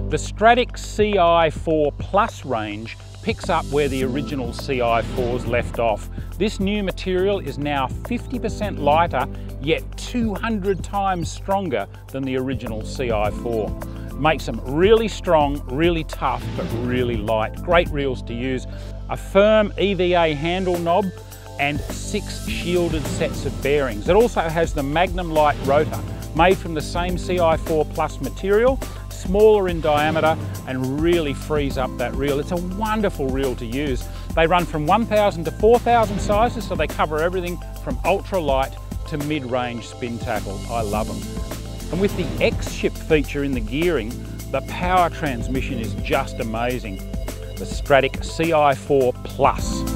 The Stradic CI4 Plus range picks up where the original CI4s left off. This new material is now 50% lighter, yet 200 times stronger than the original CI4. It makes them really strong, really tough, but really light. Great reels to use. A firm EVA handle knob and 6 shielded sets of bearings. It also has the Magnum Light rotor, made from the same CI4 Plus material, smaller in diameter and really frees up that reel. It's a wonderful reel to use. They run from 1000 to 4000 sizes, so they cover everything from ultra light to mid-range spin tackle. I love them. And with the X-Ship feature in the gearing, the power transmission is just amazing. The Stradic CI4 Plus.